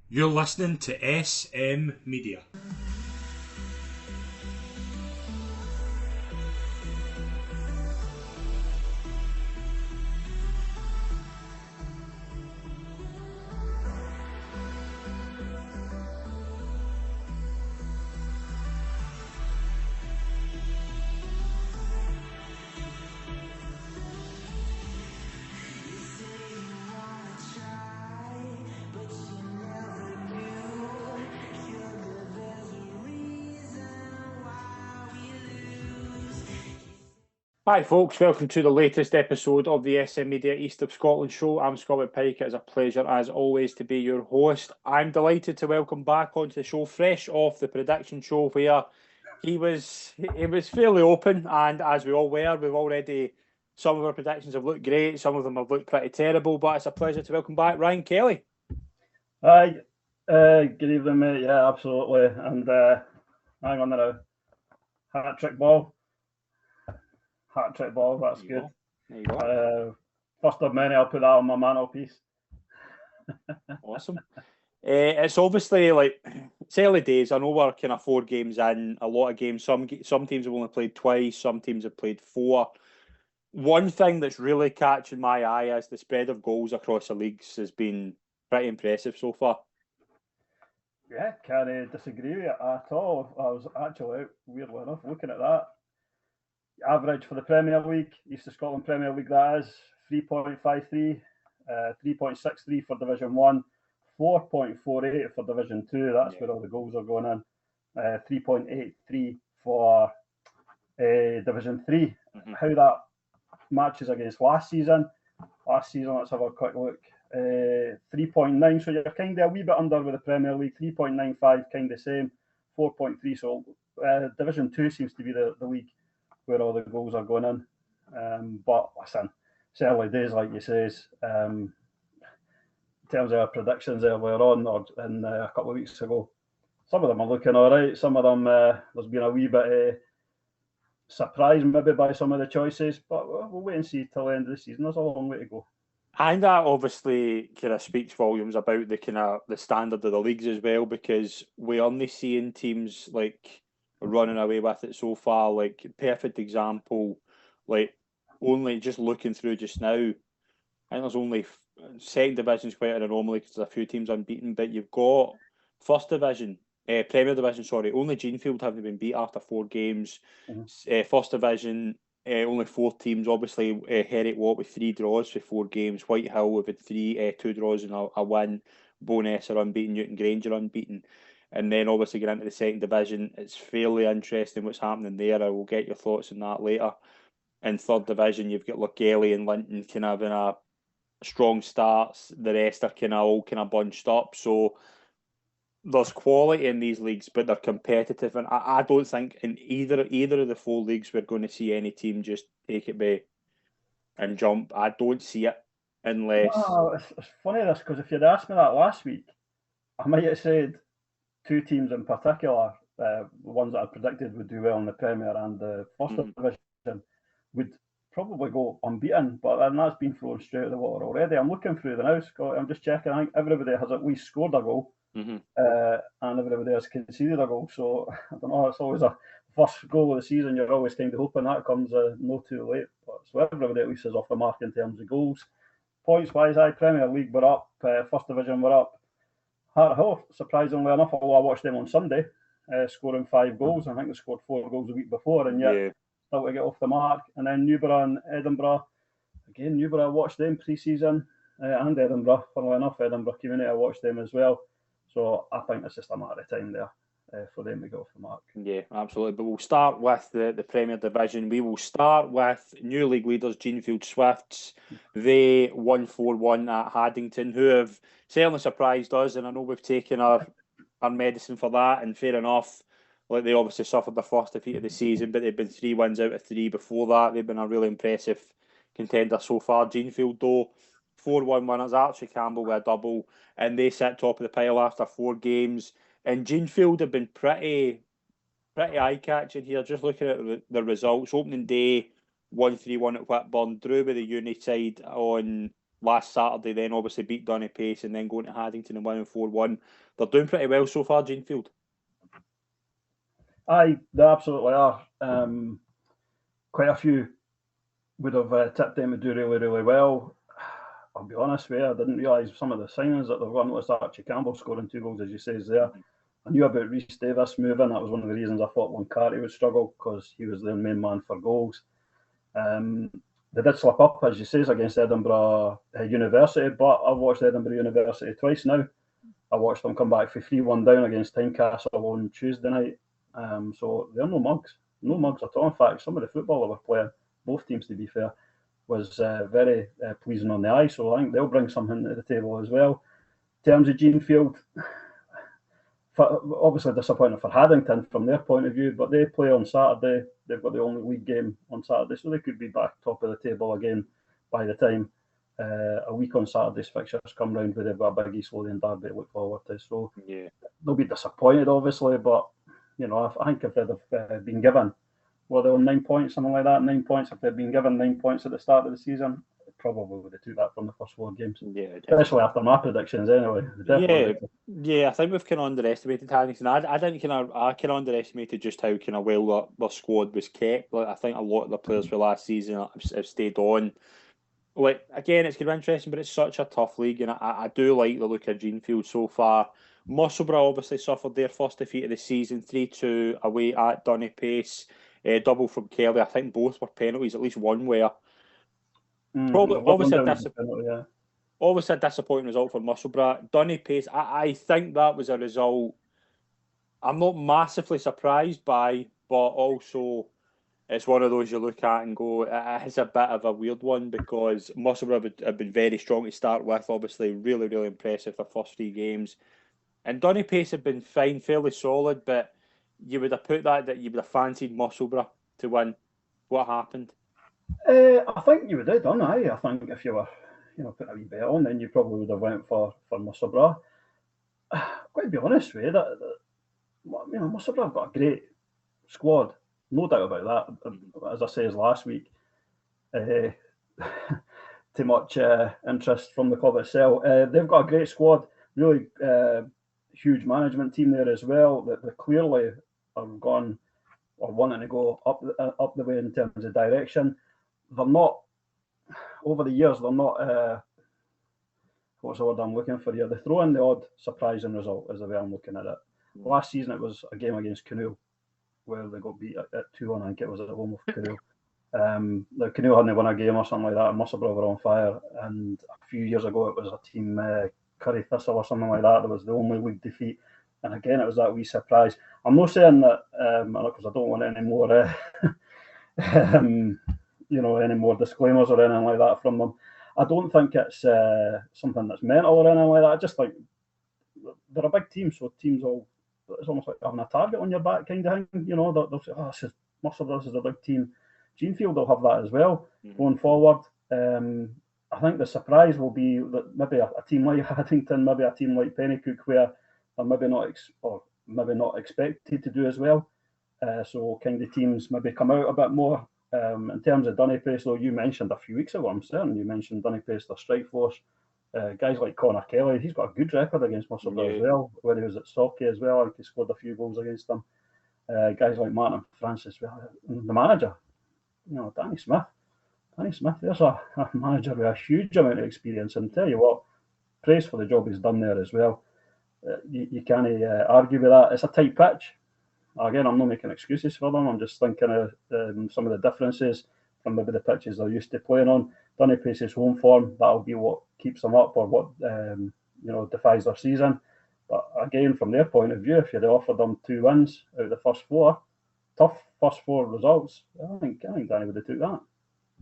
You're listening to SM Media. Hi, folks. Welcome to the latest episode of the SM Media East of Scotland show. I'm Scott Pike. It is a pleasure, as always, to be your host. I'm delighted to welcome back onto the show, fresh off the prediction show, where he was fairly open, and as we all were, we've already some of our predictions have looked great, some of them have looked pretty terrible. But it's a pleasure to welcome back Ryan Kelly. Hi, good evening, mate. Yeah, absolutely. And hang on now, hat trick ball, That's There you good. go. There you go. First of many. I'll put that on my mantelpiece. Awesome. It's obviously like it's early days. I know we're kind of 4 games in, a lot of games. Some teams have only played twice, some teams have played 4. One thing that's really catching my eye is the spread of goals across the leagues has been pretty impressive so far. Yeah, can't disagree with it at all. I was actually, weirdly enough, looking at that. Average for the Premier League, East of Scotland Premier League, that is 3.53, 3.63 for Division 1, 4.48 for Division 2. That's where all the goals are going in. 3.83 for Division 3. Mm-hmm. How that matches against last season. Let's have a quick look. 3.9, so you're kind of a wee bit under with the Premier League. 3.95, kind of same. 4.3, so Division 2 seems to be the league where all the goals are going in. But listen, it's early days, like you says. In terms of our predictions earlier on, or in a couple of weeks ago, some of them are looking all right. Some of them, there's been a wee bit surprised maybe by some of the choices, but we'll wait and see till the end of the season. There's a long way to go. And that obviously kind of speaks volumes about the kind of the standard of the leagues as well, because we're only seeing teams like running away with it so far. Like perfect example, like only just looking through just now, I think there's only second division's quite an anomaly because there's a few teams unbeaten, but you've got first division, Premier Division, sorry, only Jeanfield haven't been beat after 4 games. First division, only 4 teams. Obviously, Herrick Watt with 3 draws for 4 games. Whitehill with had 2 draws and a win. Bo'ness are unbeaten. Newton Granger unbeaten. And then obviously get into the second division. It's fairly interesting what's happening there. I will get your thoughts on that later. In third division, you've got Lochgelly and Linton kind of having a strong starts. The rest are kind of all kind of bunched up. So there's quality in these leagues, but they're competitive, and I don't think in either of the 4 leagues we're going to see any team just take it by and jump. I don't see it unless. Well, it's funny this because if you'd asked me that last week, I might have said 2 teams in particular, the ones that I predicted would do well in the Premier and the First Division, would probably go unbeaten, but then that's been thrown straight out of the water already. I'm looking through the now, Scott. I'm just checking. I think everybody has at least scored a goal, and everybody has conceded a goal. So I don't know. It's always a first goal of the season. You're always kind of hoping that comes no too late. But so everybody at least is off the mark in terms of goals. Points wise, Premier League were up, First Division were up. Heart surprisingly enough, although I watched them on Sunday, scoring 5 goals. I think they scored 4 goals a week before, and yet still to get off the mark. And then Newborough and Edinburgh. Again, Newborough, I watched them pre-season, and Edinburgh. Funnily enough, Edinburgh Community, I watched them as well. So I think it's just a matter of time there for them to get off the mark. Yeah, absolutely. But we'll start with the Premier Division. We will start with new league leaders, Jeanfield Swifts. They won 4-1 at Haddington, who have certainly surprised us. And I know we've taken our medicine for that, and fair enough. Like they obviously suffered their first defeat of the season, but they've been 3 wins out of 3 before that. They've been a really impressive contender so far. Jeanfield, though, 4-1 winners. Archie Campbell with a double, and they sit top of the pile after 4 games. And Jeanfield have been pretty eye-catching here. Just looking at the results, opening day 1-3-1 at Whitburn, drew with the Uni side on last Saturday, then obviously beat Donny Pace and then going to Haddington and winning 4-1. They're doing pretty well so far, Jeanfield. Aye, they absolutely are. Quite a few would have tipped them to do really, really well. I'll be honest with you, I didn't realise some of the signings that they've got. Noticed Archie Campbell scoring 2 goals, as you say, is there. I knew about Rhys Davis moving. That was one of the reasons I thought Carty would struggle, because he was their main man for goals. They did slip up, as you say, against Edinburgh University, but I've watched Edinburgh University twice now. I watched them come back for 3-1 down against Tynecastle on Tuesday night. So they're no mugs at all. In fact, some of the football they were playing, both teams to be fair, was very pleasing on the eye. So I think they'll bring something to the table as well. In terms of Jeanfield, obviously disappointing for Haddington from their point of view, but they play on Saturday. They've got the only league game on Saturday, so they could be back top of the table again by the time a week on Saturday's fixtures come round, where they've got a big East Lothian derby to look forward to. So they'll be disappointed, obviously, but I think if they'd have been given, they on 9 points, something like that, 9 points, if they'd been given 9 points at the start of the season, probably would have took that from the first 4 games. Especially after my predictions, anyway. I think we've kind of underestimated Haddington. I kind of underestimated just how kind of well their squad was kept. Like, I think a lot of the players for last season have stayed on. Like, again, it's going to be interesting, but it's such a tough league, and I do like the look of Jeanfield so far. Musselburgh obviously suffered their first defeat of the season, 3-2 away at Donny Pace. Double from Kelly. I think both were penalties, at least one were. Obviously a disappointing result for Musselburgh. Donny Pace, I think that was a result I'm not massively surprised by, but also it's one of those you look at and go, it's a bit of a weird one, because Musselburgh have been very strong to start with, obviously really, really impressive their first 3 games. And Donny Pace have been fine, fairly solid, but you would have put that you would have fancied Musselburgh to win. What happened? I think you would have done. I think if you were, putting a wee bet on, then you probably would have went for Musselburgh. Quite to be honest with you, Musselburgh have got a great squad, no doubt about that. As I said last week, too much interest from the club itself. They've got a great squad, really huge management team there as well. That they clearly have gone or wanting to go up the way in terms of direction. They're not, over the years, they're not, what's the word I'm looking for here? They throw in the odd surprising result, is the way I'm looking at it. Last season it was a game against Canoe, where they got beat at 2-1, I think it was at home with Canoe. The Canoe hadn't won a game or something like that, and Musselburgh were on fire. And a few years ago it was a team, Curry Thistle or something like that, that was the only league defeat. And again, it was that wee surprise. I'm not saying that, because I don't want any more, any more disclaimers or anything like that from them. I don't think it's something that's mental or anything like that. I just think they're a big team, so teams it's almost like having a target on your back kind of thing. They'll say, Musselburgh is a big team. Jeanfield will have that as well going forward. I think the surprise will be that maybe a team like Haddington, maybe a team like Pennycook, where they're maybe not expected to do as well. So kind of teams maybe come out a bit more. In terms of Donny Pace, though, you mentioned a few weeks ago, I'm certain you mentioned Donny Pace, their strike force. Guys like Connor Kelly, he's got a good record against Musselburgh as well. When he was at Stockey as well, I think he scored a few goals against them. Guys like Martin Francis, the manager, Danny Smith. Danny Smith, there's a manager with a huge amount of experience, and tell you what, praise for the job he's done there as well. You can't argue with that. It's a tight pitch. Again, I'm not making excuses for them. I'm just thinking of some of the differences from maybe the pitches they're used to playing on. Donny Pace's home form, that'll be what keeps them up, or what defies their season. But again, from their point of view, if you'd offered them 2 wins out of the first 4, tough first 4 results, I think Danny would have took that.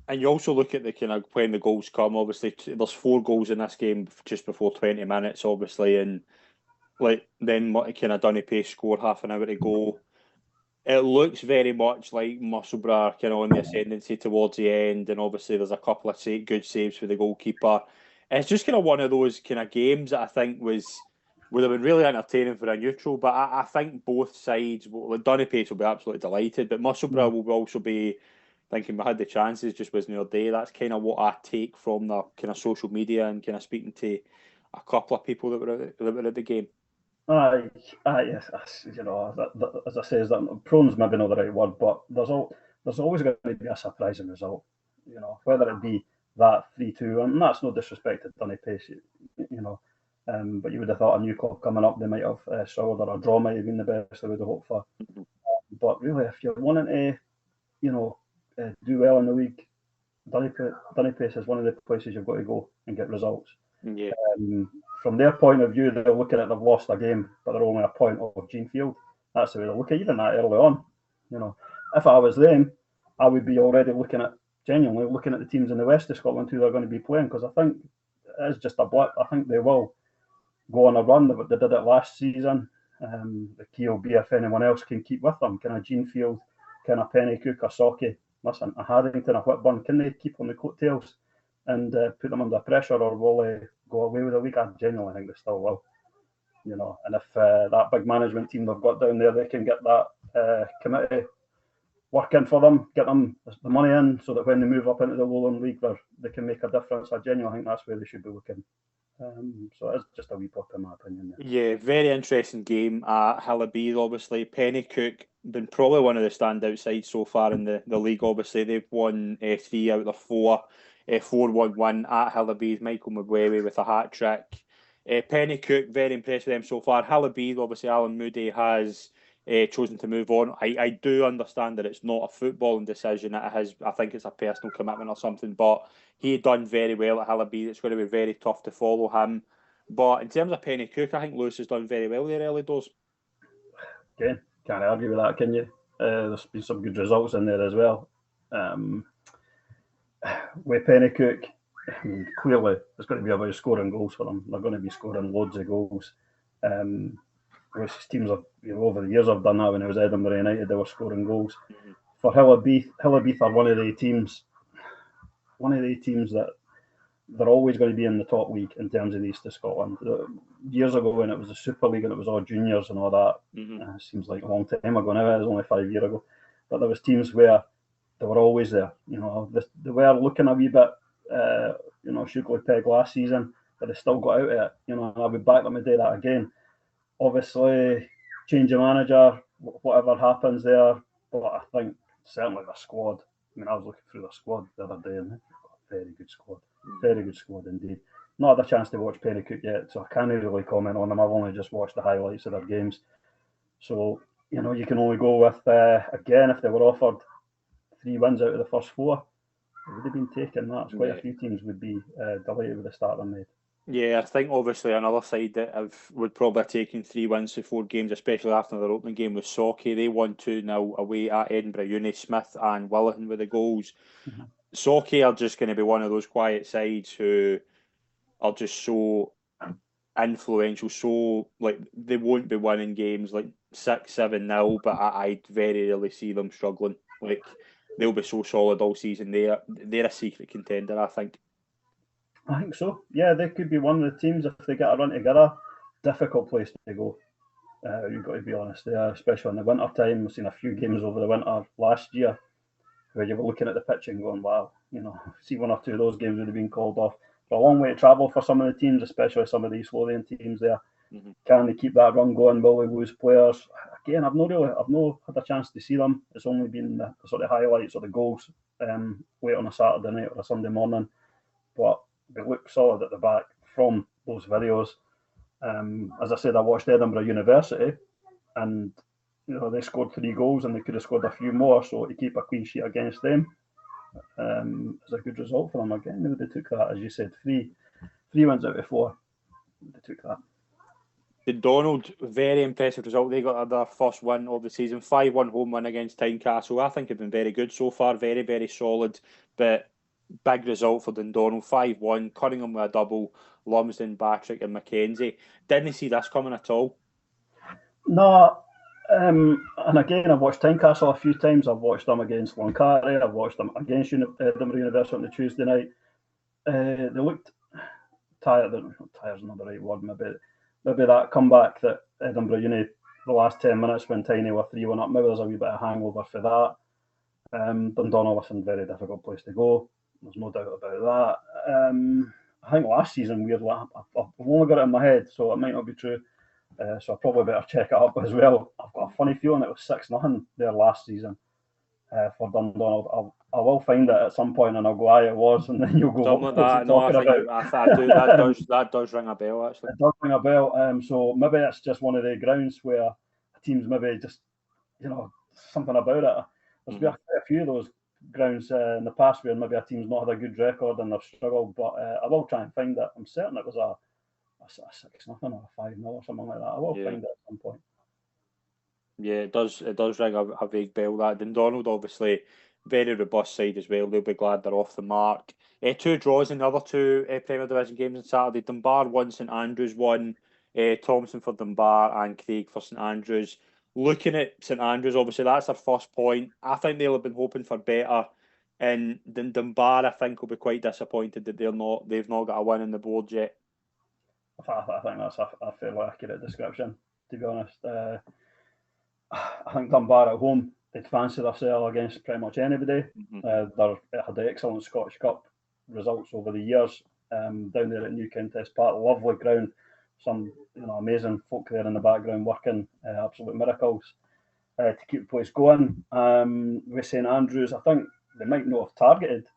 And you also look at the kind of when the goals come. Obviously, there's 4 goals in this game just before 20 minutes, obviously, and then kind of Donny Pace scored half an hour to go. It looks very much like Musselburgh kind of on the ascendancy towards the end, and obviously there's a couple of good saves for the goalkeeper. It's just kind of one of those kind of games that I think would have been really entertaining for a neutral, but I think both sides, Donny Pace will be absolutely delighted, but Musselburgh will also be thinking we had the chances, just wasn't our day. That's kind of what I take from the kind of social media and kind of speaking to a couple of people that were at the game. Yes, as I say, prone's maybe not the right word, but there's always going to be a surprising result. Whether it be that 3-2, and that's no disrespect to Dunny Pace, but you would have thought a new club coming up, they might have struggled, or a draw might have been the best they would have hoped for. But really, if you're wanting to, do well in the league, Dunny Pace is one of the places you've got to go and get results. Yeah. From their point of view, they're looking at they've lost a game, but they're only a point off Gene Field. That's the way they look at even that early on. If I was them, I would be already genuinely looking at the teams in the west of Scotland who they're going to be playing, because I think it's just a blip. I think they will go on a run. They did it last season. The key will be if anyone else can keep with them. Kind of Gene Field, kind of Pennycook or Socky, listen, a Haddington, a Whitburn, can they keep on the coattails and put them under pressure, or will they go away with the league? I genuinely think they still will. And if that big management team they've got down there, they can get that committee working for them, get them the money in, so that when they move up into the Lowland League, they can make a difference. I genuinely think that's where they should be looking. So it's just a wee pop in my opinion. Yeah, very interesting game at Hillabees, obviously. Pennycook been probably one of the standout sides so far in the league, obviously. They've won 3 out of the 4, 4-1 at Hillabees. Michael McWeary with a hat-trick. Pennycook, very impressed with them so far. Hillabees, obviously, Alan Moody has chosen to move on. I do understand that it's not a footballing decision. I think it's a personal commitment or something, but he had done very well at Hillabees. It's going to be very tough to follow him. But in terms of Pennycook, I think Lewis has done very well there early doors. Again, can't argue with that, can you? There's been some good results in there as well. With Pennycook, clearly it's going to be about scoring goals for them. They're going to be scoring loads of goals. Which teams over the years have done that. When it was Edinburgh United, they were scoring goals. For Hillabees are one of the teams that they're always going to be in the top league in terms of the East of Scotland. Years ago, when it was the Super League and it was all juniors and all that, it seems like a long time ago now. It was only 5 years ago, but there was teams where they were always there. They were looking a wee bit, shoot peg last season, but they still got out of it. And I would back them to do that again. Obviously, change of manager, whatever happens there, but I think certainly the squad. I was looking through the squad the other day, and they've got a very good squad indeed. Not had a chance to watch Pennycook yet, so I can't really comment on them. I've only just watched the highlights of their games. So, you can only go with, again, if they were offered 3 wins out of the first 4, it would have been taken. That's quite a few teams would be delighted with the start they made. Yeah, I think obviously another side that would probably have taken 3 wins to 4 games, especially after their opening game, was Socky. They won 2-0 away at Edinburgh Uni. Smith and Williton with the goals. Socky are just going to be one of those quiet sides who are just so influential, so they won't be winning games 6-7-0, but I very rarely see them struggling. They'll be so solid all season. They're a secret contender, I think. I think so. Yeah, they could be one of the teams if they get a run together. Difficult place to go. You've got to be honest there, especially in the winter time. We've seen a few games over the winter last year where you were looking at the pitch and going, wow, see 1 or 2 of those games would have been called off. It's a long way to travel for some of the teams, especially some of these Lothian teams there. Can they keep that run going? Will they lose players? Again, I've not had a chance to see them. It's only been the sort of highlights of the goals late on a Saturday night or a Sunday morning. But they look solid at the back from those videos. As I said, I watched Edinburgh University, and they scored 3 goals and they could have scored a few more. So to keep a clean sheet against them is a good result for them. Again, they took that, as you said, 3 wins out of 4. They took that. Dundonald, very impressive result. They got their first win of the season, 5-1 home win against Tynecastle. I think have been very good so far, very, very solid. But big result for Dundonald, 5-1. Cunningham with a double, Lumsden, Batrick and Mackenzie. Didn't see this coming at all. No, and again, I've watched Tynecastle a few times. I've watched them against Cloncurry. I've watched them against Edinburgh University on the Tuesday night. They looked tired. Tired's not the right word. Maybe that comeback that Edinburgh Uni the last 10 minutes when Tiny were 3-1 up. Maybe there's a wee bit of hangover for that. Dundonald, listen, very difficult place to go. There's no doubt about that. I think last season, weirdly, I've only got it in my head, so it might not be true. So I probably better check it up as well. I've got a funny feeling it was 6-0 there last season for Dundonald. I will find it at some point and I'll go, aye, it was, and then you'll go, something like that. No, I think I do. That does ring a bell, actually. It does ring a bell. So maybe it's just one of the grounds where teams maybe just, something about it. There's been a few of those grounds in the past where maybe a team's not had a good record and they've struggled, but I will try and find it. I'm certain it was a 6-0 or a 5-0 or something like that. I will find it at some point. Yeah, it does ring a vague bell. That Dundonald, obviously, very robust side as well. They'll be glad they're off the mark. 2 draws in the other 2 Premier Division games on Saturday. Dunbar won, St Andrews won. Thompson for Dunbar and Craig for St Andrews. Looking at St Andrews, obviously that's their first point. I think they'll have been hoping for better. And then Dunbar, I think, will be quite disappointed that they've not got a win on the board yet. I think that's a fairly accurate description, to be honest. I think Dunbar at home, they'd fancy themselves against pretty much anybody. They had excellent Scottish Cup results over the years down there at New Contest Park. Lovely ground, some amazing folk there in the background working absolute miracles to keep the place going. With St Andrews, I think they might not have targeted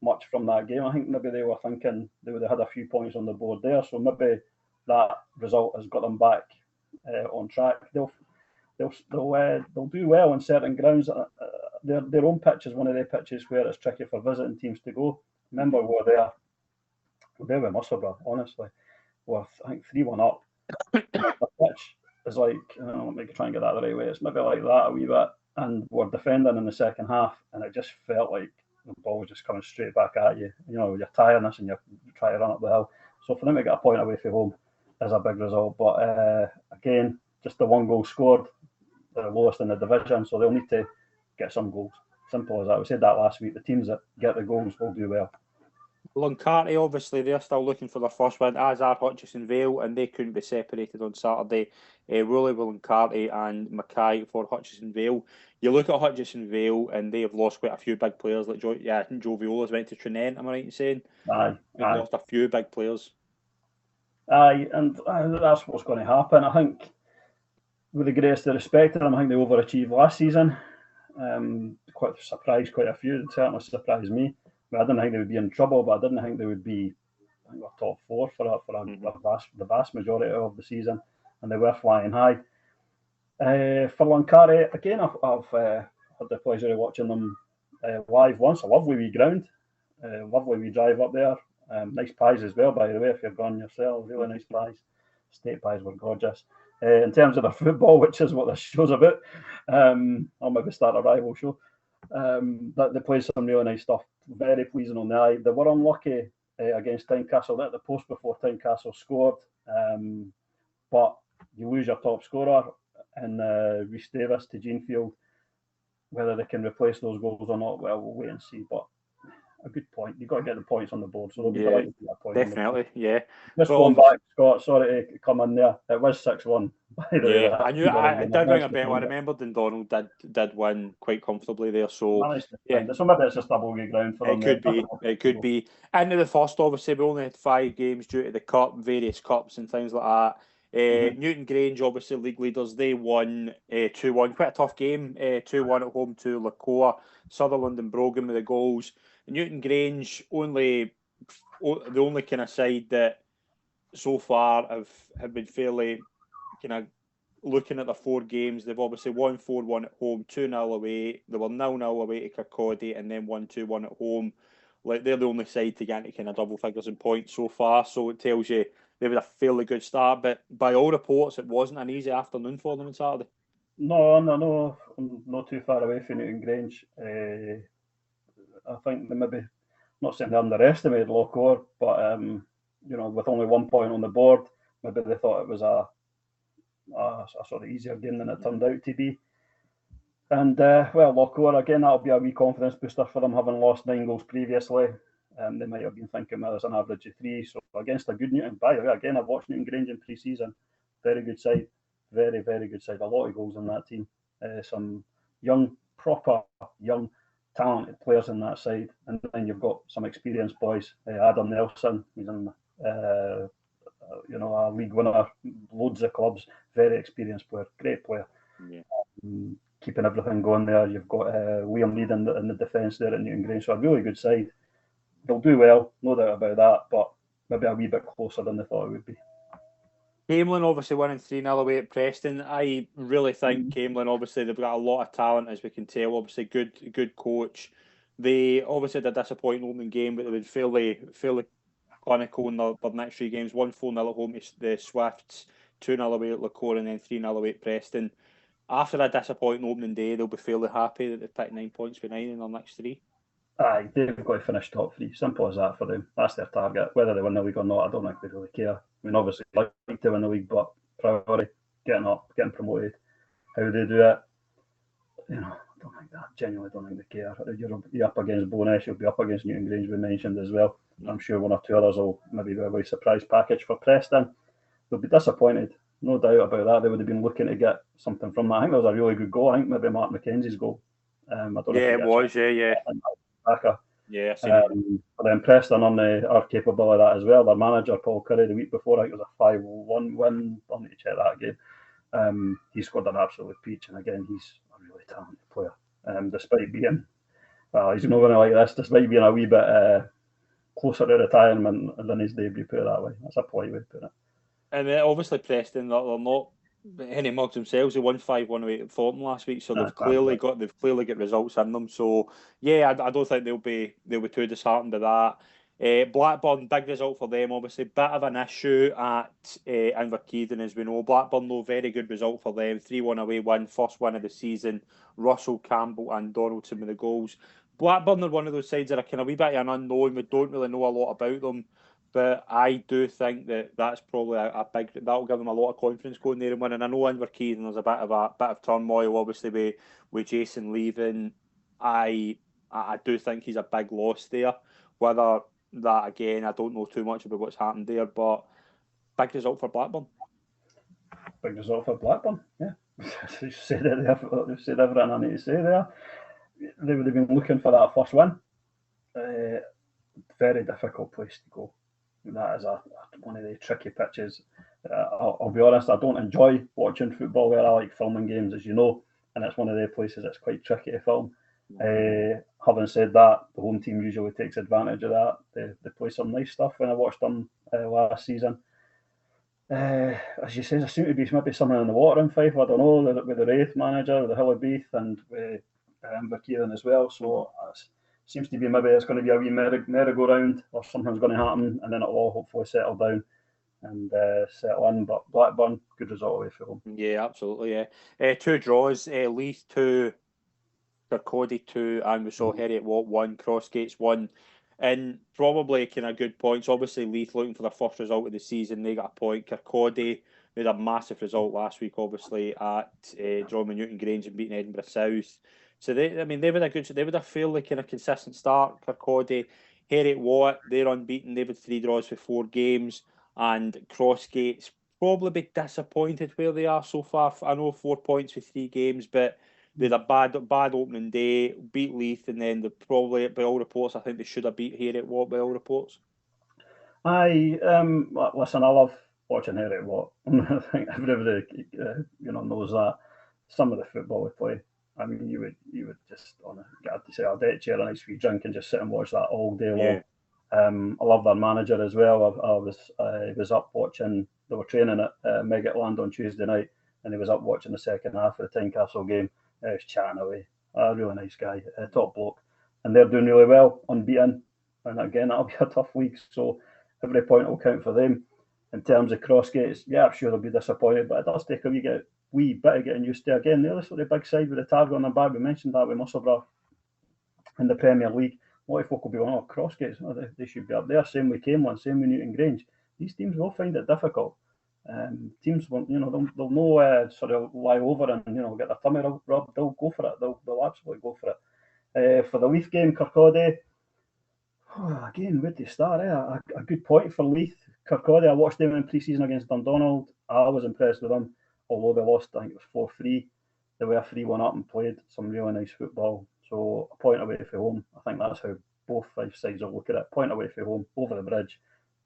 much from that game. I think maybe they were thinking they would have had a few points on the board there, so maybe that result has got them back on track. They'll do well on certain grounds. Their own pitch is one of the pitches where it's tricky for visiting teams to go. Remember, we were there with Musselburgh, honestly. We're, I think, 3-1 up. The pitch is like, let me try and get that the right way. It's maybe like that a wee bit. And we're defending in the second half, and it just felt like the ball was just coming straight back at you. You're tiredness and you try to run up the hill. So for them to get a point away from home is a big result. But again, just the 1 goal scored, they're lowest in the division, so they'll need to get some goals. Simple as that. We said that last week. The teams that get the goals will do well. Luncarty, obviously, they're still looking for their first win, as are Hutchison Vale, and they couldn't be separated on Saturday. Woolley with Luncarty and Mackay for Hutchison Vale. You look at Hutchison Vale, and they have lost quite a few big players. Like I think Joe Viola's went to Trinent, am I right in saying? Aye. They've lost a few big players. Aye, and that's what's going to happen. I think, with the greatest of respect to them, I think they overachieved last season. Quite surprised quite a few. It certainly surprised me. I didn't think they would be in trouble, but I didn't think they would be, I think, top 4 for the vast majority of the season, and they were flying high. For Luncarty, again, I've had the pleasure of watching them live once. A lovely wee ground, lovely wee drive up there. Nice pies as well, by the way, if you've gone yourself. Really nice pies. Steak pies were gorgeous. In terms of their football, which is what this show's about, I'll maybe start a rival show. They played some really nice stuff. Very pleasing on the eye. They were unlucky against Tynecastle. They hit the post before Tynecastle scored. But you lose your top scorer in Rhys Davis to Jeanfield. Whether they can replace those goals or not, well, we'll wait and see. But a good point. You've got to get the points on the board, so they'll be delighted to get a point. Definitely, yeah. Just going back, Scott, sorry to come in there. It was 6-1. Yeah, I did ring a bell. I remember Dundonald did win quite comfortably there. So yeah, maybe it's just a bogey ground for them. It could be. Into the first, obviously, we only had 5 games due to the cup, various cups and things like that. Newton Grange, obviously league leaders, they won 2-1. Quite a tough game. 2-1 at home to Lacoa. Sutherland and Brogan with the goals. Newton Grange the only kind of side that so far have been fairly kind of looking at the 4 games. They've obviously won 4-1 at home, 2-0 away. They were 0-0 away to Kirkcaldy and then 1-2-1 at home. Like, they're the only side to get into kind of double figures in points so far. So it tells you they had a fairly good start. But by all reports, it wasn't an easy afternoon for them on Saturday. No, I'm not too far away from Newton Grange. I think they maybe, not saying they underestimated Lochore, but with only 1 point on the board, maybe they thought it was a sort of easier game than it turned out to be. And Lochore, again, that'll be a wee confidence booster for them, having lost 9 goals previously. They might have been thinking, well, there's an average of 3. So against a good Newton, by the way, again, I've watched Newton Grange in pre-season. Very good side. Very, very good side. A lot of goals in that team. Some proper young talented players in that side, and then you've got some experienced boys. Adam Nelson, he's in, a league winner, loads of clubs, very experienced player, great player. Yeah. Keeping everything going there. You've got Liam Reid in the defence there at Newton Grange, so a really good side. They'll do well, no doubt about that, but maybe a wee bit closer than they thought it would be. Camelin obviously winning 3-0 away at Preston. I really think Camelin, obviously, they've got a lot of talent, as we can tell. Obviously, good coach. They obviously had a disappointing opening game, but they've been fairly clinical in their next 3 games. 1-4-0 at home to the Swifts, 2-0 away at Lacor, and then 3-0 away at Preston. After a disappointing opening day, they'll be fairly happy that they've picked 9 points behind in their next 3. Aye, they've got to finish top 3. Simple as that for them. That's their target. Whether they win the league or not, I don't think they really care. I mean, obviously, like to win the league, but priority, getting up, getting promoted. How they do it, I don't think that. Genuinely don't think they care. You're up against Bo'ness, you'll be up against Newton Grange, we mentioned as well. I'm sure 1 or 2 others will maybe be a very surprise package for Preston. They'll be disappointed, no doubt about that. They would have been looking to get something from that. I think there was a really good goal. I think maybe Mark McKenzie's goal. I don't know it was, yeah. Backer. Yeah, I've seen it. But then Preston are capable of that as well. Their manager, Paul Curry, the week before, I think it was a 5-1 win. I'll need to check that game. He scored an absolute peach, and again, he's a really talented player. Despite being, he's not going to like this, despite being a wee bit closer to retirement than his debut, put it that way. That's a polite way to put it. And obviously Preston, they're not any mugs themselves. They won 5-1 away at Thornton last week, so they've clearly got results in them. So yeah, I don't think they'll be too disheartened by that. Blackburn, big result for them. Obviously, bit of an issue at Inverkeithing, as we know. Blackburn, though, very good result for them. 3-1 away win, first win of the season. Russell, Campbell, and Donaldson with the goals. Blackburn are one of those sides that are kind of a wee bit of an unknown. We don't really know a lot about them. But I do think that's probably a big. That'll give them a lot of confidence going there and winning. I know Inverkeithing, there's a bit of turmoil, obviously with Jason leaving. I do think he's a big loss there. Whether that again, I don't know too much about what's happened there, but big result for Blackburn. Big result for Blackburn, yeah. You said it. They've said everything I need to say there. They would have been looking for that first win. Very difficult place to go. That is one of the tricky pitches. I'll be honest, I don't enjoy watching football where I like filming games, as you know, and it's one of the places that's quite tricky to film. Having said that, the home team usually takes advantage of that. They play some nice stuff when I watched them last season. As you say, there seems to be maybe something in the water in Fife. I don't know, with the Wraith manager, with the Hillybeath, and with Inverkeithing as well. So seems to be maybe it's going to be a wee merry-go-round, or something's going to happen, and then it'll all hopefully settle down and settle in. But Blackburn, good result away from them. Yeah, absolutely. Yeah, 2 draws: Leith 2, Kirkcaldy 2, and we saw Heriot Watt 1, Crossgates 1. And probably kind of good points. Obviously, Leith looking for their first result of the season. They got a point. Kirkcaldy made a massive result last week, obviously, at drawing with Newton Grange and beating Edinburgh South. So they would have fairly kind of consistent start. Kirkcaldy, Heriot Watt, they're unbeaten. They've had 3 draws for 4 games, and Crossgates probably be disappointed where they are so far. I know 4 points for 3 games, but they had a bad opening day. Beat Leith, and then they probably, by all reports, I think they should have beat Heriot Watt by all reports. Listen, I love watching Heriot Watt. I think everybody knows that. Some of the football we play. I mean, you would just get to say a deck chair, a nice wee drink, and just sit and watch that all day long. I love their manager as well. I was up watching. They were training at Meggetland on Tuesday night, and he was up watching the second half of the Tynecastle game. He was chatting away. A really nice guy, top bloke, and they're doing really well, unbeaten. And again, that'll be a tough week, so every point will count for them. In terms of Crossgates, yeah, I'm sure they'll be disappointed, but it does take a wee bit of getting used to. Again, they're sort of big side with the target on their back. We mentioned that with Musselburgh in the Premier League. A lot of folk will be going, Crossgates, they should be up there. Same with Camelin, same with Newton Grange. These teams will find it difficult. Teams won't, they'll know sort of lie over and get their tummy rubbed. They'll go for it. They'll absolutely go for it. For the Leith game, Kirkcaldy, again, where do you start? A good point for Leith. Kirkcaldy, I watched them in pre-season against Dundonald. I was impressed with them, although they lost, I think it was 4-3. They were 3-1 up and played some really nice football. So a point away from home. I think that's how both five sides will look at it. Point away from home, over the bridge,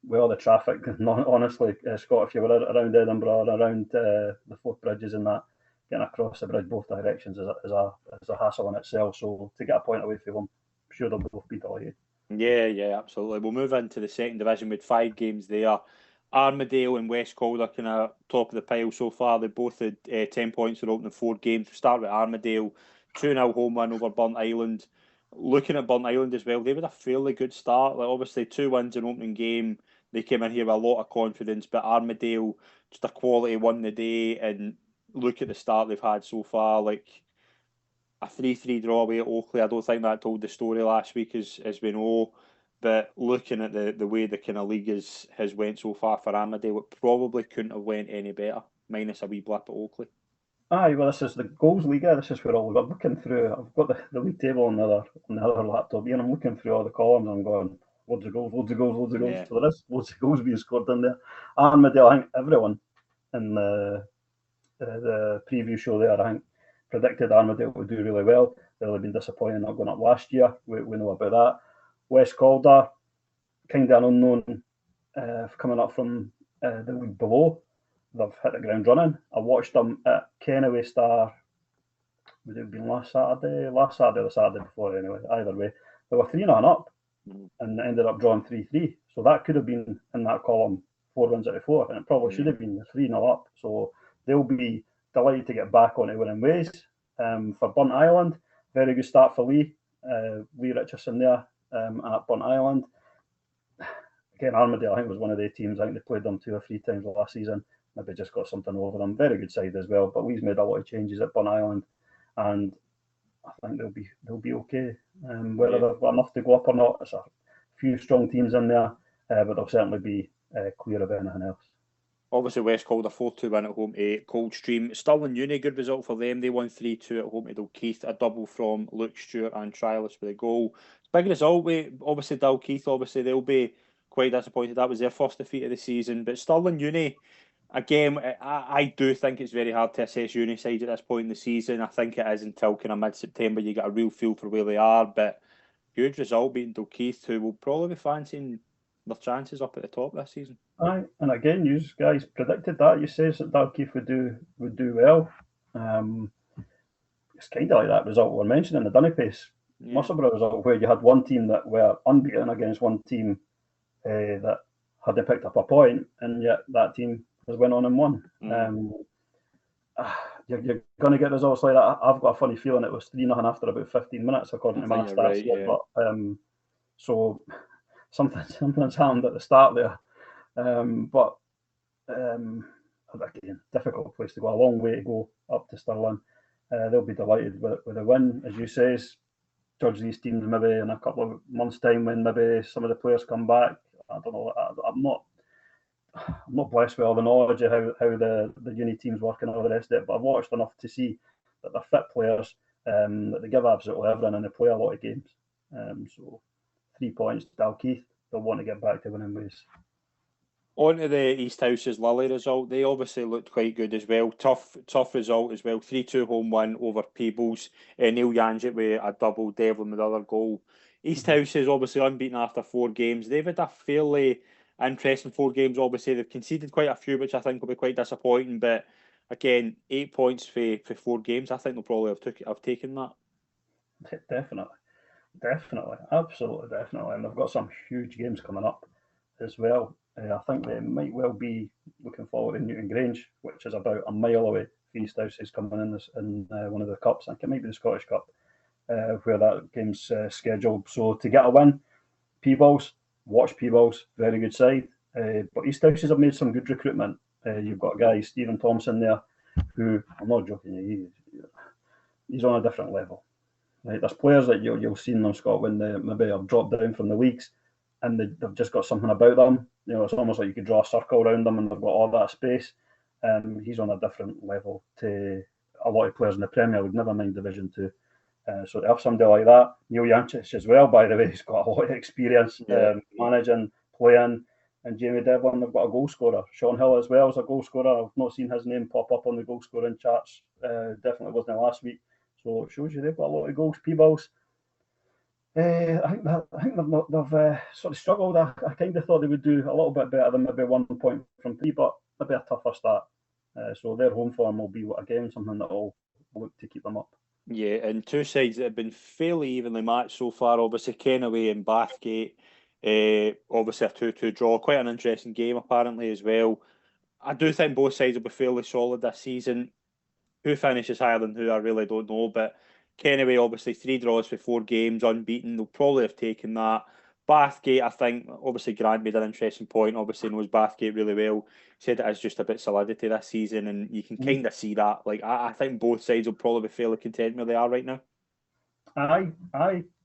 with all the traffic. Honestly, Scott, if you were around Edinburgh, around the Forth Bridges and that, getting across the bridge both directions is a hassle in itself. So to get a point away from home, I'm sure they'll both be delighted. Yeah, absolutely. We'll move into the second division with 5 games there. Armadale and West Calder kind of top of the pile so far. They both had 10 points in opening 4 games. We start with Armadale, 2-0 home win over Burnt Island. Looking at Burnt Island as well, they had a fairly good start. Like obviously 2 wins in opening game. They came in here with a lot of confidence, but Armadale, just a quality won the day. And look at the start they've had so far. Like a 3-3 draw away at Oakley. I don't think that told the story last week, as we know. But looking at the way the kind of league has went so far for Armadale, it probably couldn't have went any better, minus a wee blip at Oakley. Aye, well, this is the goals league. This is where I'm looking through. I've got the league table on the other laptop here, and I'm looking through all the columns and I'm going, loads of goals, loads of goals, loads of goals. Yeah. So there is loads of goals being scored in there. Armadale, I think everyone in the preview show there, I think, predicted Armadale would do really well. They'll have been disappointed not going up last year. We know about that. West Calder, kind of an unknown coming up from the league below. They've hit the ground running. I watched them at Kennaway Star. Would it have been last Saturday or the Saturday before? Anyway, either way, they were 3-0 up and ended up drawing 3-3. So that could have been in that column 4 wins out of 4, and it probably should have been 3-0 up. So they'll be delighted to get back onto winning ways. For Burnt Island, very good start for Lee Richardson there at Burnt Island. Again, Armadale, I think, was one of the teams. I think they played them 2 or 3 times last season. Maybe just got something over them. Very good side as well. But Lee's made a lot of changes at Burnt Island, and I think they'll be okay. Whether they've got enough to go up or not, there's a few strong teams in there, but they'll certainly be clear of anything else. Obviously, West Calder 4-2 win at home to Coldstream. Stirling Uni, good result for them. They won 3-2 at home to Dalkeith. A double from Luke Stewart and Trialis with a goal. Big result. Obviously, Dalkeith, they'll be quite disappointed. That was their first defeat of the season. But Stirling Uni, again, I do think it's very hard to assess Uni sides at this point in the season. I think it is until kind of mid-September you get a real feel for where they are. But good result beating Dalkeith, who will probably be fancying their chances up at the top this season. Aye, and again, you guys predicted that. You said that Dalkeith would do well. It's kind of like that result we're mentioning, the Dunnipace Musselburgh result, where you had one team that were unbeaten against one team that had picked up a point, and yet that team has went on and won. You're going to get results like that. I've got a funny feeling it was 3-0 after about 15 minutes, according to my stats. Right, yeah. But, so something's happened at the start there. But again, difficult place to go. A long way to go up to Stirling. They'll be delighted with a win, as you say. Judge these teams maybe in a couple of months' time when maybe some of the players come back. I don't know. I'm not blessed with all the knowledge of how the uni teams work and all the rest of it, but I've watched enough to see that they're fit players, that they give absolutely everything and they play a lot of games. So 3 points to Dalkeith. They'll want to get back to winning ways. On to the East Houses Lily result. They obviously looked quite good as well. Tough result as well. 3-2 home win over Peebles. Neil Yanjit with a double, Devlin with another goal. East Houses obviously unbeaten after 4 games. They've had a fairly interesting 4 games. Obviously, they've conceded quite a few, which I think will be quite disappointing. But again, 8 points for 4 games. I think they'll probably have taken that. Definitely, absolutely, definitely. And they've got some huge games coming up as well. I think they might well be looking forward to Newton Grange, which is about a mile away. East Houses coming in one of the cups. I think it might be the Scottish Cup, where that game's scheduled. So to get a win, Peebles, watch Peebles, very good side. But East Houses have made some good recruitment. You've got a guy, Stephen Thompson there, who, I'm not joking, he's on a different level. Right? There's players that you'll see in them, Scott, when they maybe have dropped down from the leagues and they've just got something about them. You know, it's almost like you could draw a circle around them and they've got all that space. He's on a different level to a lot of players in the Premier League, never mind Division 2. So to have somebody like that, Neil Yanchich as well, by the way, he's got a lot of experience managing, playing, and Jamie Devlin, they've got a goal scorer. Sean Hill as well is a goal scorer. I've not seen his name pop up on the goal scoring charts. Definitely wasn't last week. So it shows you they've got a lot of goals. Peebles, I think they've sort of struggled. I kind of thought they would do a little bit better than maybe 1 point from 3, but maybe a tougher start. So their home form will be again something that will look to keep them up. Yeah, and two sides that have been fairly evenly matched so far. Obviously, Kennaway and Bathgate. Obviously, a 2-2 draw. Quite an interesting game, apparently, as well. I do think both sides will be fairly solid this season. Who finishes higher than who, I really don't know. But Kennaway, obviously, 3 draws for 4 games, unbeaten. They'll probably have taken that. Bathgate, I think, obviously, Grant made an interesting point. Obviously, knows Bathgate really well. Said it is just a bit solidity this season, and you can kind of see that. Like, I think both sides will probably be fairly content where they are right now. I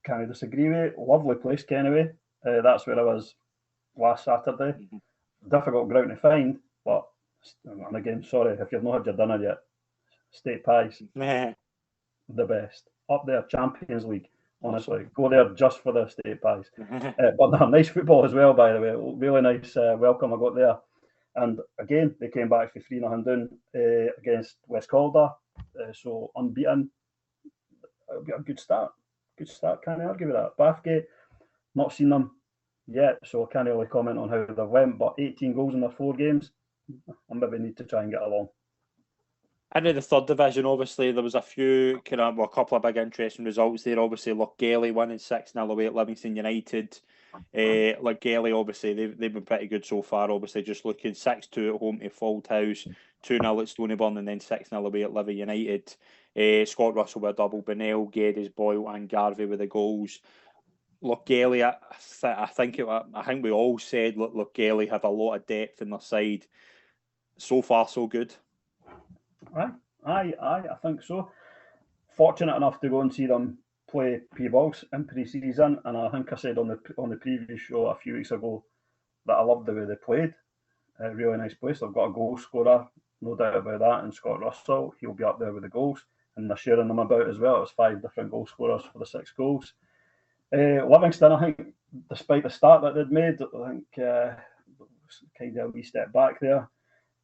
kind of disagree with it. Lovely place, Kennaway. That's where I was last Saturday. Difficult ground to find, but and again, sorry if you've not had your dinner yet. State pies, the best. Up there, Champions League. Honestly, go there just for the state pies. But no, nice football as well, by the way. Really nice welcome I got there. And again, they came back for 3-0 down against West Calder. So unbeaten. It'll be a good start. Good start, can't argue with that. Bathgate, not seen them yet, so I can't really comment on how they went, but 18 goals in their 4 games. I maybe need to try and get along. Into the third division, obviously, there was a few a couple of big interesting results there. Obviously, Lochgelly winning 6-0 away at Livingston United. Lochgelly, obviously, they've been pretty good so far. Obviously, just looking 6-2 at home to Fauldhouse, 2-0 at Stonyburn, and then 6-0 away at Livy United. Scott Russell with a double, Bennell, Geddes, Boyle, and Garvey with the goals. Lochgelly, I think we all said Lochgelly have a lot of depth in their side. So far, so good. I think so. Fortunate enough to go and see them play Peebles in pre-season, and I think I said on the previous show a few weeks ago that I loved the way they played. A really nice place. They've got a goal scorer, no doubt about that, and Scott Russell. He'll be up there with the goals, and they're sharing them about as well. It was 5 different goal scorers for the 6 goals. Livingston, I think, despite the start that they'd made, I think kind of a wee step back there.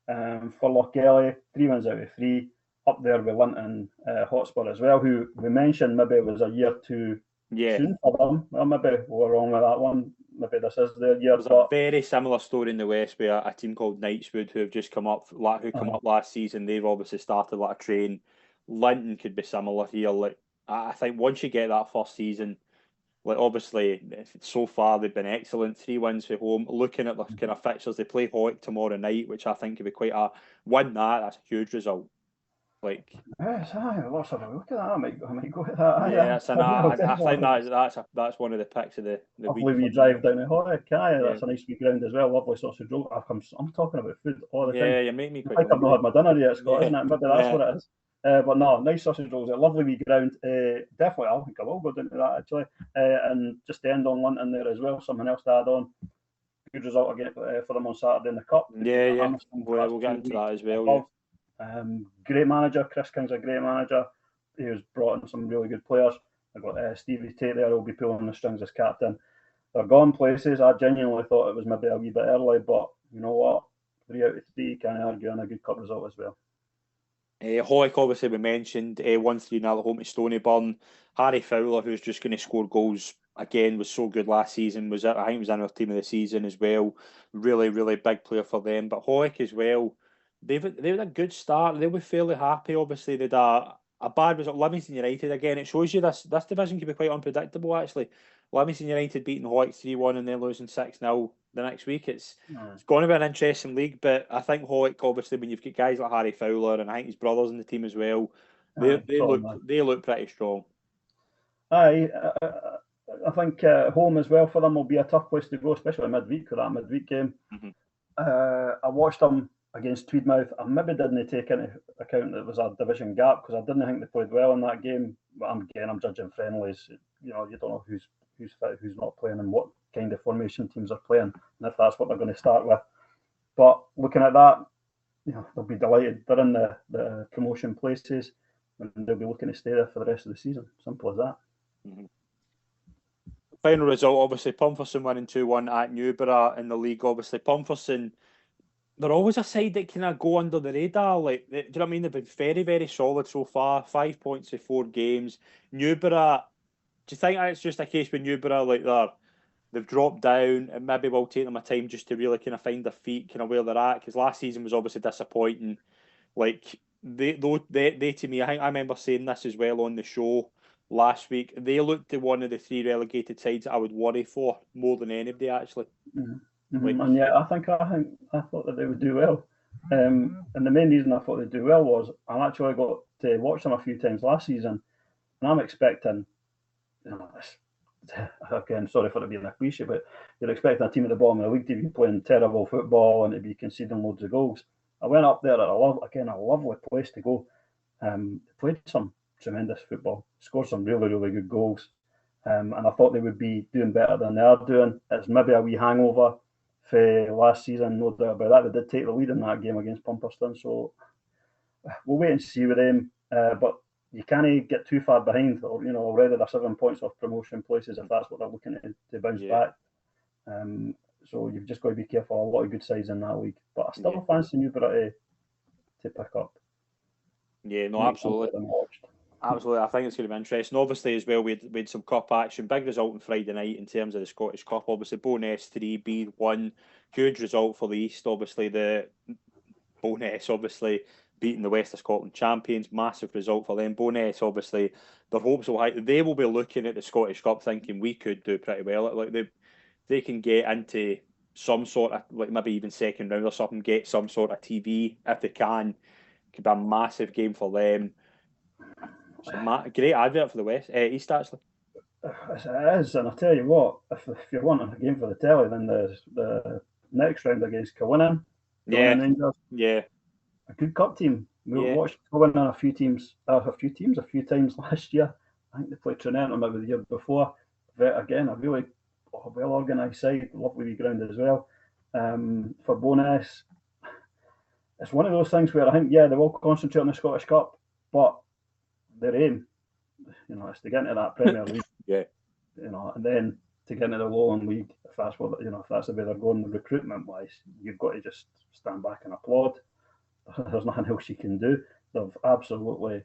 For Lochgelly, 3 wins out of 3, up there with Linton Hotspur as well, who we mentioned maybe it was a year too soon for them. Well, maybe we're wrong with that one. Maybe this is their year. There's a very similar story in the West where a team called Knightswood, who have just come up last season, they've obviously started like a train. Linton could be similar here. Like, I think once you get that first season, like obviously so far they've been excellent. 3 wins for home. Looking at the kind of fixtures, they play Hawick tomorrow night, which I think could be quite a win. That's a huge result. Like, yes, let's have a look at that. I might go with that. Yes, and I think that's one of the picks of the week. Lovely drive down to Hawick. That's a nice wee ground as well. Lovely sausage roll. I'm talking about food all the time. Yeah, you make me quite. I think I've not had my dinner yet, Scott, isn't it? Maybe that's what it is. But no, nice sausage rolls. A lovely wee ground. Definitely, I think I will go down to that actually. And just to end on Linton there as well. Something else to add on. Good result again for them on Saturday in the Cup. Yeah. We'll get into that as well. Great manager. Chris King's a great manager. He has brought in some really good players. I've got Stevie Tate there who'll be pulling the strings as captain. They're gone places. I genuinely thought it was maybe a wee bit early, but you know what? 3 out of 3, can't argue, and a good cup result as well. Hawick, obviously, we mentioned 1-3 at home to Stonyburn. Harry Fowler, who's just going to score goals again, was so good last season. I think he was in our team of the season as well. Really, really big player for them. But Hawick as well, they've had a good start. They'll be fairly happy. Obviously, they had a bad result. Livingston United again. It shows you this division can be quite unpredictable. Actually, Livingston United beating Hawick 3-1 and then losing 6-0 the next week. It's going to be an interesting league. But I think Hawick, obviously, when you've got guys like Harry Fowler and I think his brothers in the team as well, they look pretty strong. I think home as well for them will be a tough place to go, especially midweek with that midweek game. I watched them against Tweedmouth. I maybe didn't take into account that it was a division gap because I didn't think they played well in that game. But I'm judging friendlies. You don't know who's fit, who's not playing, and what kind of formation teams are playing, and if that's what they're going to start with. But looking at that, they'll be delighted. They're in the promotion places, and they'll be looking to stay there for the rest of the season. Simple as that. Final result, obviously, Pomferson winning 2-1 at Newborough in the league. Obviously, Pomferson, they're always a side that kind of go under the radar. Like, do you know what I mean? They've been very, very solid so far. 5 points in 4 games. Newborough, do you think it's just a case with Newborough, like they've dropped down and maybe will take them a time just to really kind of find their feet, kind of where they're at? Because last season was obviously disappointing. Like, they to me, I think I remember saying this as well on the show last week. They looked at one of the 3 relegated sides that I would worry for more than anybody, actually. Like, and yeah, I thought that they would do well. And the main reason I thought they'd do well was I actually got to watch them a few times last season, and I'm expecting, again, sorry for it being a cliche, but you're expecting a team at the bottom of the league to be playing terrible football and to be conceding loads of goals. I went up there at a lovely place to go. Played some tremendous football, scored some really, really good goals. And I thought they would be doing better than they are doing. It's maybe a wee hangover for last season, no doubt about that. They did take the lead in that game against Pumperston, so we'll wait and see with them. But you can't get too far behind, or already they're 7 points off promotion places if that's what they're looking to bounce back. So you've just got to be careful. A lot of good sides in that league, but I still fancy Newborough to pick up. Yeah, no, absolutely. Absolutely, I think it's going to be interesting. Obviously, as well, we had some cup action. Big result on Friday night in terms of the Scottish Cup. Obviously, Bo'ness 3, Bede 1. Huge result for the East. Obviously, the Bo'ness obviously beating the West of Scotland champions. Massive result for them. Bo'ness, obviously, their hopes will high. They will be looking at the Scottish Cup thinking we could do pretty well. Like they can get into some sort of, like, maybe even second round or something, get some sort of TV if they can. Could be a massive game for them. It's a great advert for the East, actually. It is, and I tell you what, if you're wanting a game for the telly, then the next round against Kilwinning, Rangers, a good cup team. We watched Kilwinning a few times last year. I think they played Trinental maybe the year before. Again, a really well organised side, lovely wee ground as well. For Bo'ness, it's one of those things where I think, they will concentrate on the Scottish Cup, but their aim, is to get into that Premier League. And then to get into the Lowland League, if that's what if that's the way they're going recruitment wise, you've got to just stand back and applaud. There's nothing else you can do. They've absolutely,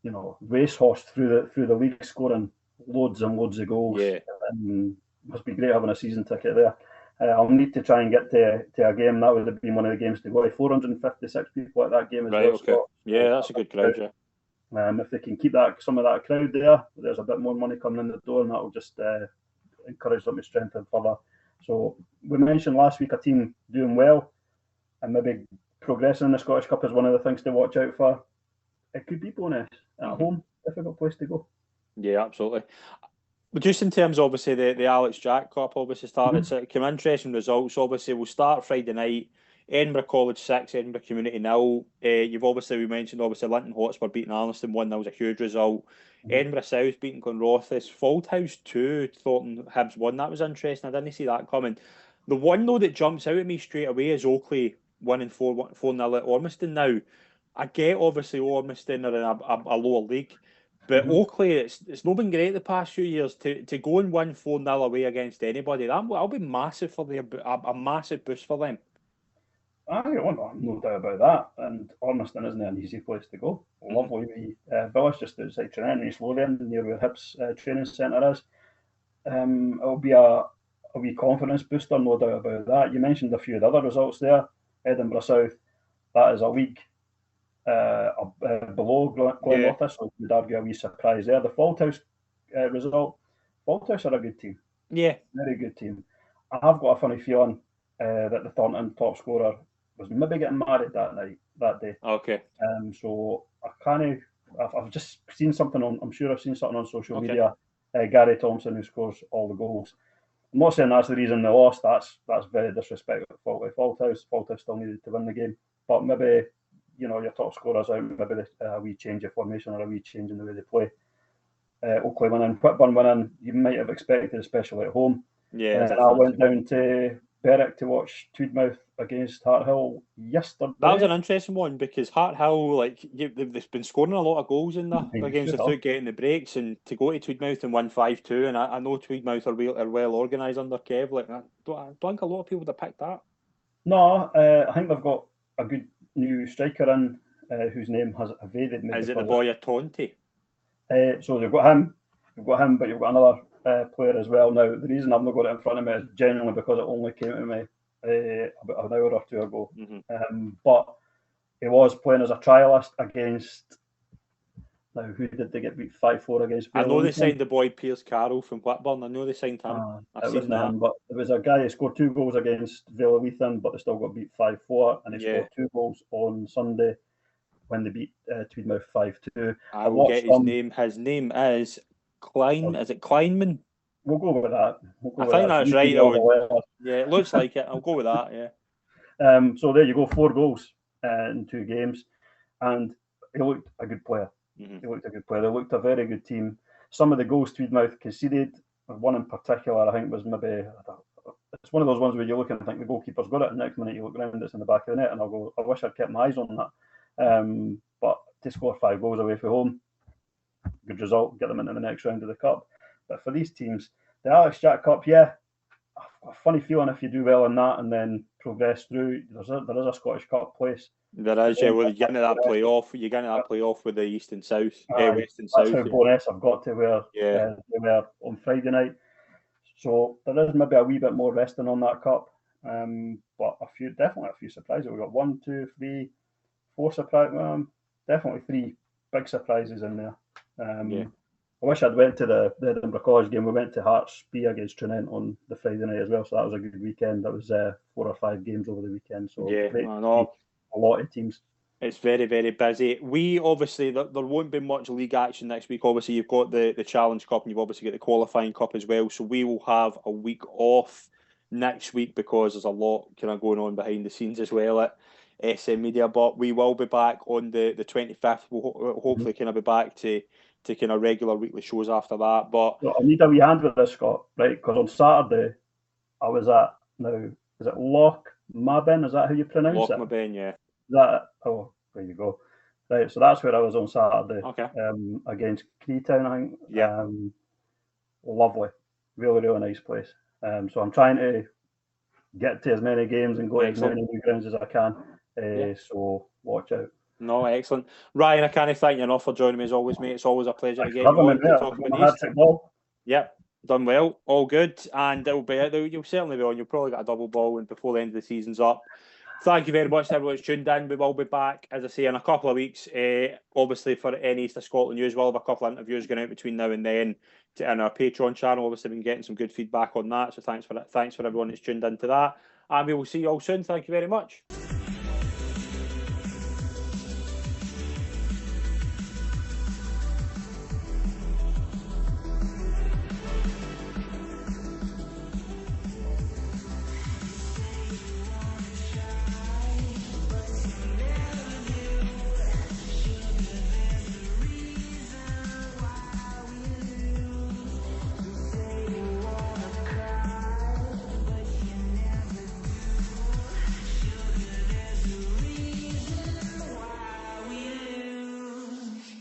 racehorsed through the league, scoring loads and loads of goals. And must be great having a season ticket there. I'll need to try and get to a game. That would have been one of the games to go. 456 people at that game as well. Okay. Scott. Yeah, that's a good crowd. If they can keep some of that crowd there's a bit more money coming in the door, and that will just encourage them to strengthen further. So we mentioned last week a team doing well, and maybe progressing in the Scottish Cup is one of the things to watch out for. It could be Bo'ness at home, difficult place to go. Yeah, absolutely. But just in terms, obviously, the Alex Jack Cup obviously started. So it came interesting results. Obviously, we'll start Friday night. Edinburgh College 6, Edinburgh Community 0. We mentioned Linton Hotspur beating Arliston 1. That was a huge result. Edinburgh South beating Glenrothes. Fauldhouse 2, Thornton Hibs 1. That was interesting. I didn't see that coming. The one, though, that jumps out at me straight away is Oakley winning 4-0 at Ormiston now. I get, obviously, Ormiston are in a lower league. But Oakley, it's not been great the past few years. To go and win 4-0 away against anybody, that'll be massive for them, a massive boost for them. No doubt about that. And Ormiston isn't an easy place to go. Lovely village just outside Trinental, East Lothian, near where Hibs training centre is. It'll be a wee confidence booster, no doubt about that. You mentioned a few of the other results there. Edinburgh South, that is a league below Glenrothes, so you'd argue a wee surprise there. The Fauldhouse result, Fauldhouse are a good team. Yeah. Very good team. I've got a funny feeling that the Thornton top scorer was maybe getting married that day. Okay. So I've just seen something I'm sure I've seen something on social media. Gary Thompson, who scores all the goals. I'm not saying that's the reason they lost. That's very disrespectful to Fauldhouse. Fauldhouse still needed to win the game, but maybe your top scorer's out. Maybe a wee change of formation or a wee change in the way they play. Oakley winning, Whitburn winning. You might have expected, especially at home. Yeah. I went down to Berwick to watch Tweedmouth against Harthill yesterday. That was an interesting one because Harthill, they've been scoring a lot of goals in the games without getting the breaks, and to go to Tweedmouth and win 5-2, and I know Tweedmouth are well organised under Kev. I don't think a lot of people would have picked that. No, I think they've got a good new striker in, whose name has evaded me. Is it the boy Atonte? So they've got him, but you've got another player as well. Now, the reason I've not got it in front of me is genuinely because it only came to me about an hour or two ago. But he was playing as a trialist against. Now, who did they get beat 5-4 against? I know they signed the boy Piers Carroll from Blackburn. I know they signed him. It wasn't him, but it was a guy who scored 2 goals against Vale Leithen, but they still got beat 5-4, and he scored 2 goals on Sunday when they beat Tweedmouth 5-2. I will get his name. His name is Klein. Is it Kleinman? We'll go with that. I think that's right. Yeah, it looks like it. I'll go with that. Yeah. So there you go. 4 goals in 2 games, and he looked a good player. He looked a good player. They looked a very good team. Some of the goals Tweedmouth conceded, one in particular, I think was maybe. It's one of those ones where you look and think the goalkeeper's got it, and next minute you look around, it's in the back of the net, and I'll go, I wish I'd kept my eyes on that. But to score 5 goals away from home, good result, get them into the next round of the cup. But for these teams, the Alex Jack Cup, yeah, a funny feeling if you do well in that and then progress through. There is a Scottish Cup place. There is, yeah. Well, you get into that playoff. You get into that playoff with the East and South, West and South. That's how Bo'ness have got to where they were on Friday night. So there is maybe a wee bit more resting on that cup. But definitely a few surprises. We've got 1, 2, 3, 4 surprises. Definitely 3 big surprises in there. I wish I'd went to the Edinburgh College game. We went to Hearts B against Trinent on the Friday night as well, so that was a good weekend. That was 4 or 5 games over the weekend. So I know. A lot of teams. It's very, very busy. We obviously there won't be much league action next week. Obviously, you've got the Challenge Cup and you've obviously got the Qualifying Cup as well. So we will have a week off next week because there's a lot kind of going on behind the scenes as well at SM Media. But we will be back on the 25th. We'll hopefully kind of be back to kind of regular weekly shows after that. But I need a wee hand with this, Scott, right? Because on Saturday I was at is it Loch Maben? Is that how you pronounce it? Loch Maben, yeah. There you go. Right, so that's where I was on Saturday. Okay. Against Creetown, I think. Yeah. Lovely, really, really nice place. So I'm trying to get to as many games and go to as many new grounds as I can. So watch out. No, excellent. Ryan, I can't thank you enough for joining me as always, mate. It's always a pleasure to get you on to talk about these. Yep, done well, all good, and you'll certainly be on. You'll probably get a double ball and before the end of the season's up. Thank you very much to everyone who's tuned in. We will be back, as I say, in a couple of weeks. Obviously, for any East of Scotland news, we'll have a couple of interviews going out between now and then on our Patreon channel. Obviously, we've been getting some good feedback on that, so thanks for everyone that's tuned into that. And we will see you all soon. Thank you very much.